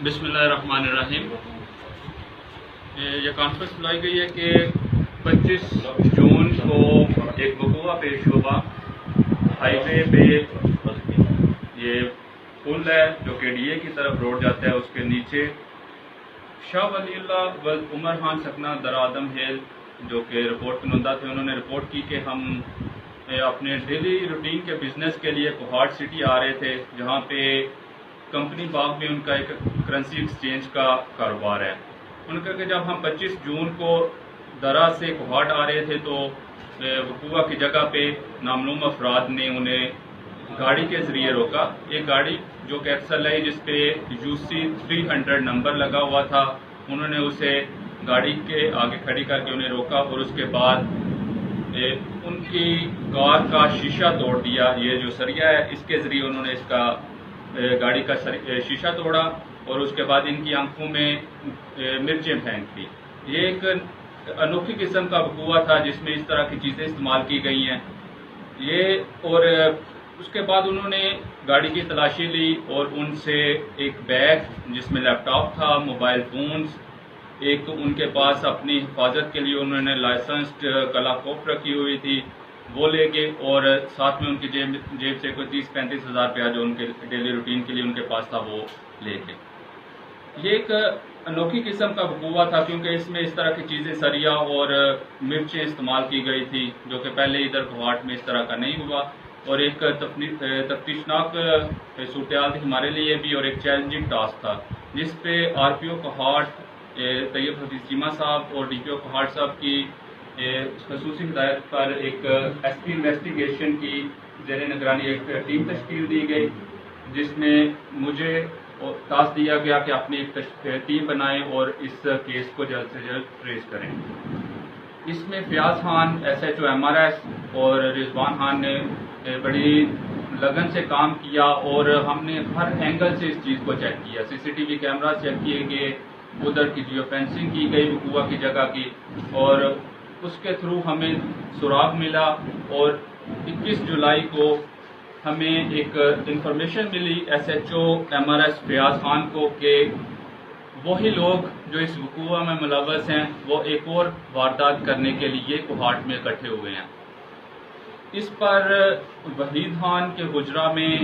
بسم اللہ الرحمن الرحیم۔ یہ کانفرنس بلائی گئی ہے کہ 25 جون کو ایک وقوع پیش ہوا ہائی وے پہ، یہ پل ہے جو کہ ڈی اے کی طرف روڈ جاتا ہے، اس کے نیچے شاہ ولی اللہ و عمر خان سکنہ در آدم ہیل جو کہ رپورٹ کنندہ تھے، انہوں نے رپورٹ کی کہ ہم اپنے ڈیلی روٹین کے بزنس کے لیے کوہاڑ سٹی آ رہے تھے، جہاں پہ کمپنی باغ میں ان کا ایک کرنسی ایکسچینج کا کاروبار ہے۔ ان کا کہ جب ہم 25 جون کو درہ سے کوہاٹ آ رہے تھے تو وقوع کی جگہ پہ نامعلوم افراد نے انہیں گاڑی کے ذریعے روکا۔ ایک گاڑی جو کہ ایکسل ہے جس پہ UC 300 نمبر لگا ہوا تھا، انہوں نے اسے گاڑی کے آگے کھڑی کر کے انہیں روکا اور اس کے بعد ان کی کار کا شیشہ توڑ دیا۔ یہ جو سریا ہے اس کے ذریعے انہوں نے اس کا گاڑی کا شیشہ توڑا اور اس کے بعد ان کی آنکھوں میں مرچیں پھینک دی۔ یہ ایک انوکھی قسم کا وقوع تھا جس میں اس طرح کی چیزیں استعمال کی گئی ہیں۔ اور اس کے بعد انہوں نے گاڑی کی تلاشی لی اور ان سے ایک بیگ جس میں لیپ ٹاپ تھا، موبائل فونز، ایک ان کے پاس اپنی حفاظت کے لیے انہوں نے لائسنسڈ کلاکوف رکھی ہوئی تھی، وہ لے گئے، اور ساتھ میں ان کی جیب سے کوئی 30-35 ہزار روپیہ جو ان کے ڈیلی روٹین کے لیے ان کے پاس تھا وہ لے گئے۔ یہ ایک انوکھی قسم کا وقوع تھا کیونکہ اس میں اس طرح کی چیزیں سریا اور مرچیں استعمال کی گئی تھی جو کہ پہلے ادھر کوہاٹ میں اس طرح کا نہیں ہوا، اور ایک تفتیشناک صورتحال تھی ہمارے لیے بھی اور ایک چیلنجنگ ٹاسک تھا، جس پہ RPO کوہاٹ طیب حفیظ چیمہ صاحب اور DPO کوہاٹ صاحب کی خصوصی ہدایت پر ایک SP انویسٹیگیشن کی زیر نگرانی ایک ٹیم تشکیل دی گئی، جس میں مجھے ٹاسک دیا گیا کہ اپنی ایک ٹیم بنائیں اور اس کیس کو جلد سے جلد ٹریس کریں۔ اس میں فیاض خان SHO MRS اور رضوان خان نے بڑی لگن سے کام کیا اور ہم نے ہر اینگل سے اس چیز کو چیک کیا، CCTV کیمرہ چیک کیے گئے، ادھر کی جیو فینسنگ کی گئی وقوع کی جگہ کی، اور اس کے تھرو ہمیں سراغ ملا، اور 21 جولائی کو ہمیں ایک انفارمیشن ملی SHO MRS فیاض خان کو کہ وہی لوگ جو اس وقوع میں ملوث ہیں وہ ایک اور واردات کرنے کے لیے کوہاٹ میں اکٹھے ہوئے ہیں۔ اس پر وحید خان کے حجرہ میں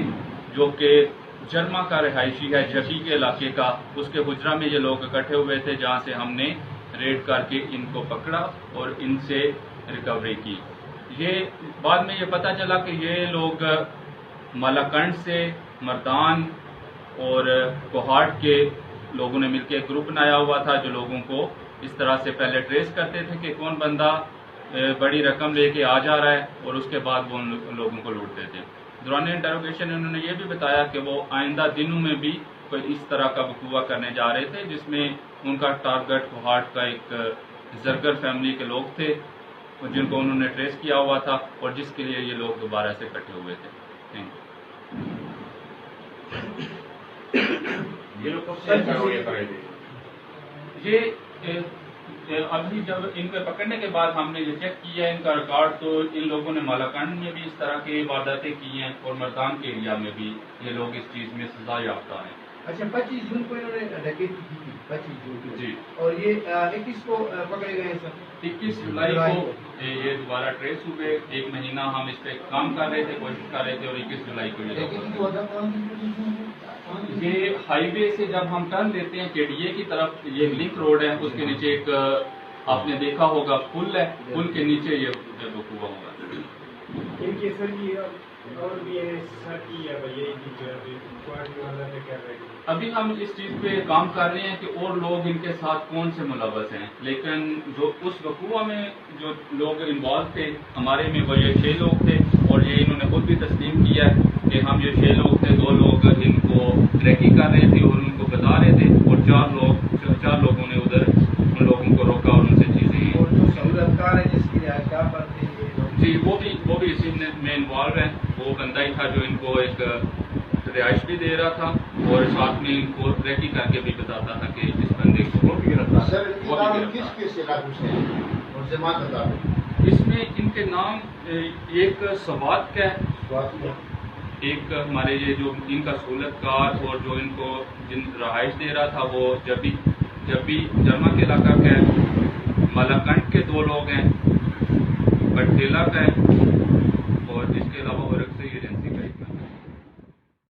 جو کہ جرما کا رہائشی ہے جفی کے علاقے کا، اس کے حجرہ میں یہ لوگ اکٹھے ہوئے تھے، جہاں سے ہم نے ریڈ کر کے ان کو پکڑا اور ان سے ریکوری کی۔ یہ بعد میں یہ پتہ چلا کہ یہ لوگ مالاکنڈ سے، مردان اور کوہاٹ کے لوگوں نے مل کے ایک گروپ بنایا ہوا تھا جو لوگوں کو اس طرح سے پہلے ٹریس کرتے تھے کہ کون بندہ بڑی رقم لے کے آ جا رہا ہے، اور اس کے بعد وہ ان لوگوں کو لوٹتے تھے۔ دوران انٹروگیشن انہوں نے یہ بھی بتایا کہ وہ آئندہ دنوں میں بھی کوئی اس طرح کا وقوع کرنے جا رہے تھے، جس میں ان کا ٹارگٹ کوہاٹ کا ایک زرگر فیملی کے لوگ تھے جن کو انہوں نے ٹریس کیا ہوا تھا، اور جس کے لیے یہ لوگ دوبارہ سے اکٹھے ہوئے تھے۔ یہ ابھی جب ان کو پکڑنے کے بعد ہم نے یہ چیک کیا ان کا ریکارڈ، تو ان لوگوں نے مالاکنڈ میں بھی اس طرح کی وارداتیں کی ہیں اور مردان کے ایریا میں بھی یہ لوگ اس چیز میں سزا یافتہ ہیں۔ اچھا، 25 جون کو انہوں نے ڈکیتی کی تھی، 25 جون کو جی، اور یہ 21 کو پکڑے گئے سر، 21 جولائی کو یہ دوبارہ ٹریس ہوئے۔ ایک مہینہ ہم اس پہ کام کر رہے تھے، کوشش کر رہے تھے، اور 21 جولائی کو یہ ہائی وے سے جب ہم ٹرن لیتے ہیں KDA کی طرف، یہ لنک روڈ ہے، اس کے نیچے ایک آپ نے دیکھا ہوگا پل ہے، پل کے نیچے یہ وقوع ہوگا۔ ان کے سر کی اور بھی ساتھی ابھی ہم اس چیز پہ کام کر رہے ہیں کہ اور لوگ ان کے ساتھ کون سے ملوث ہیں، لیکن جو اس وقوع میں جو لوگ انوالو تھے ہمارے میں وہ یہ 6 لوگ تھے، اور یہ انہوں نے خود بھی تسلیم کیا کہ ہم یہ 6 لوگ تھے، 2 لوگ ان کو ٹریکنگ کر رہے تھے اور ان کو بتا رہے تھے، اور 4 لوگوں نے ادھر ان لوگوں کو روکا اور ان سے چیزیں اور جو سہولتکار ہے جس کی رہائشگاہ پر تھے جی وہ بھی اسی میں انوالو ہیں۔ وہ بندہ ہی تھا جو ان کو ایک رہائش بھی دے رہا تھا اور ساتھ میں ان کو ٹریکنگ کر کے بھی بتاتا تھا کہ اس بندے کو اس میں ان کے نام ایک سوات کا ہے، ایک ہمارے یہ جو ان کا سہولت کار اور جو ان کو جن رہائش دے رہا تھا وہ جبی جرما کے علاقہ کا ہے، مالاکنڈ کے 2 لوگ ہیں، بٹیلا کا ہے